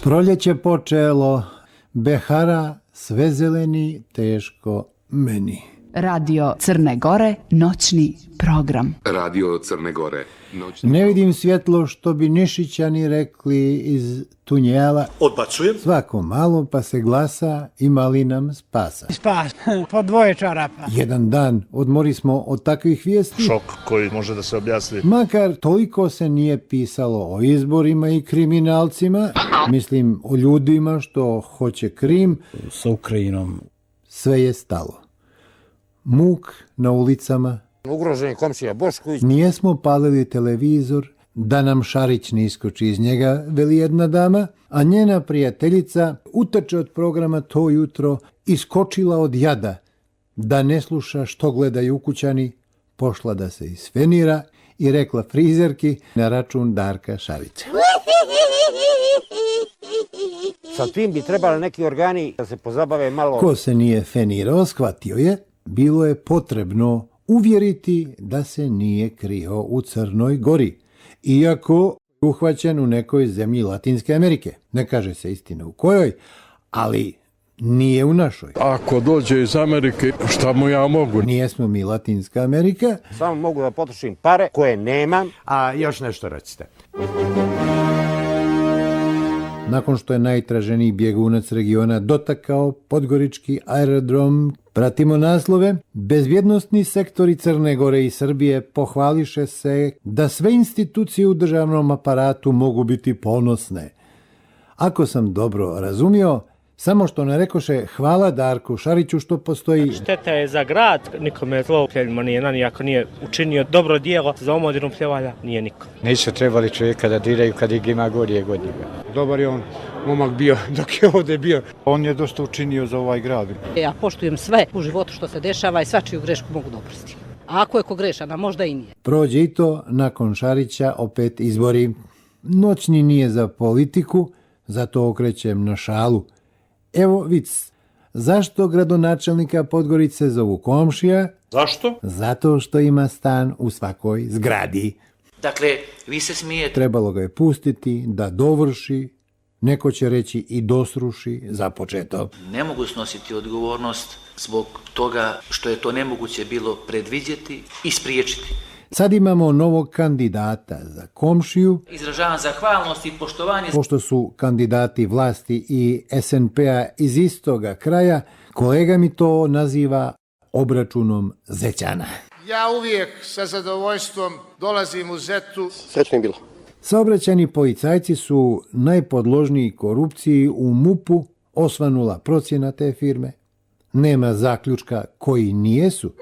Proljeće počelo, behara sve zeleni, teško meni. Radio Crne Gore, noćni program. Radio Crne Gore, noćni Ne vidim svjetlo što bi Nišićani rekli iz tunjela. Odbacujem. Svako malo pa se glasa, ima li nam spasa. Spas, po dvoje čarapa. Jedan dan odmori smo od takvih vijesti. Šok koji može da se objasni. Makar toliko se nije pisalo o izborima i kriminalcima, mislim o ljudima što hoće Krim, sa Ukrajinom. sve je stalo. Muk na ulicama, Ugroženi komšija Bošković. nijesmo palili televizor, da nam Šarić ne iskoči iz njega, veli jedna dama, a njena prijateljica utrče od programa to jutro, iskočila od jada, da ne sluša što gledaju ukućani, pošla da se isfenira i rekla frizerki na račun Darka Šarića. Sa tim bi trebali neki organi da se pozabave malo. Ko se nije fenirao, shvatio je, bilo je potrebno uvjeriti da se nije krio u Crnoj Gori, iako je uhvaćen u nekoj zemlji Latinske Amerike. Ne kaže se istina u kojoj, ali nije u našoj. Ako dođe iz Amerike, šta mu ja mogu? Nijesmo mi Latinska Amerika. Samo mogu da potrošim pare koje nemam. A još nešto recite. Nakon što je najtraženiji bjegunac regiona dotakao podgorički aerodrom, pratimo naslove, bezbjednostni sektori Crne Gore i Srbije pohvališe se da sve institucije u državnom aparatu mogu biti ponosne. Ako sam dobro razumio, samo što ne rekoše hvala Darku Šariću što postoji. Šteta je za grad, nikome zloupljevima nije nani, ako nije učinio dobro dijelo za omladinu pljevalja, nije niko. Nisu trebali čovjeka da diraju kad ih ima gorije godina. Dobar je on momak bio dok je ovdje bio. On je dosta učinio za ovaj grad. Ja poštujem sve u životu što se dešava i svačiju grešku mogu da oprostim. A ako je ko grešan, a možda i nije. Prođe i to, nakon Šarića opet izbori. Noćni nije za politiku, zato okrećem na šalu. Evo vic, zašto gradonačelnika Podgorice zovu komšija? Zašto? Zato što ima stan u svakoj zgradi. Dakle, vi se smijete. Trebalo ga je pustiti da dovrši, neko će reći i dosruši započeto. Ne mogu snositi odgovornost zbog toga što je to nemoguće bilo predvidjeti i spriječiti. Sad imamo novog kandidata za komšiju. Izražavam zahvalnost i poštovanje. Pošto su kandidati vlasti i SNP-a iz istoga kraja, kolega mi to naziva obračunom zećana. Ja uvijek sa zadovoljstvom dolazim u Zetu. Srećno je bilo. Saobraćajni policajci su najpodložniji korupciji u MUP-u, osvanula procjena te firme. Nema zaključka koji nijesu.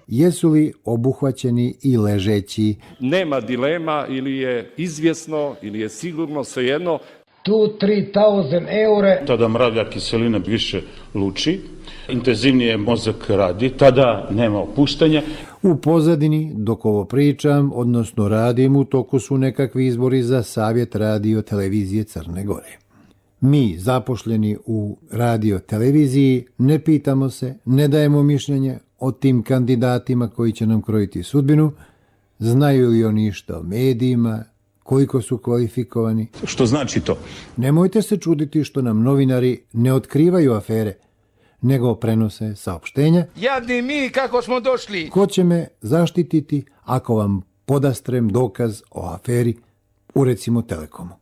Jesu li obuhvaćeni i ležeći? Nema dilema, ili je izvjesno, ili je sigurno, svejedno. Tu 3000 eure. Tada mravlja kiselina više luči, intenzivnije mozak radi, tada nema opuštanja. U pozadini, dok ovo pričam, odnosno radim, u toku su nekakvi izbori za Savjet radio televizije Crne Gore. Mi, zapošljeni u radio televiziji, ne pitamo se, ne dajemo mišljenje o tim kandidatima koji će nam krojiti sudbinu, znaju li oni što o medijima, koliko su kvalifikovani. Što znači to? Nemojte se čuditi što nam novinari ne otkrivaju afere, nego prenose saopštenja. Jadni mi kako smo došli. Ko će me zaštititi ako vam podastrem dokaz o aferi u recimo Telekomu?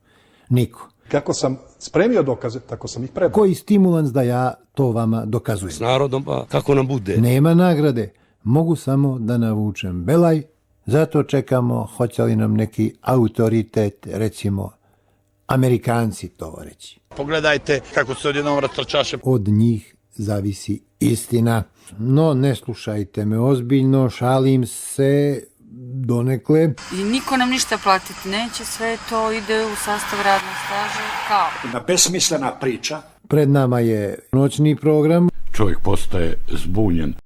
Niko. Kako sam spremio dokaze, tako sam ih predao. Koji stimulans da ja to vama dokazujem? S narodom, pa kako nam bude? Nema nagrade, mogu samo da navučem belaj, zato čekamo hoće li nam neki autoritet, recimo Amerikanci to reći. Pogledajte kako se odjednom rastrčaše. Od njih zavisi istina. No, ne slušajte me ozbiljno, šalim se donekle. I niko nam ništa platiti neće, sve to ide u sastav radnog staža kao. Jedna besmislena priča. Pred nama je noćni program. Čovjek postaje zbunjen.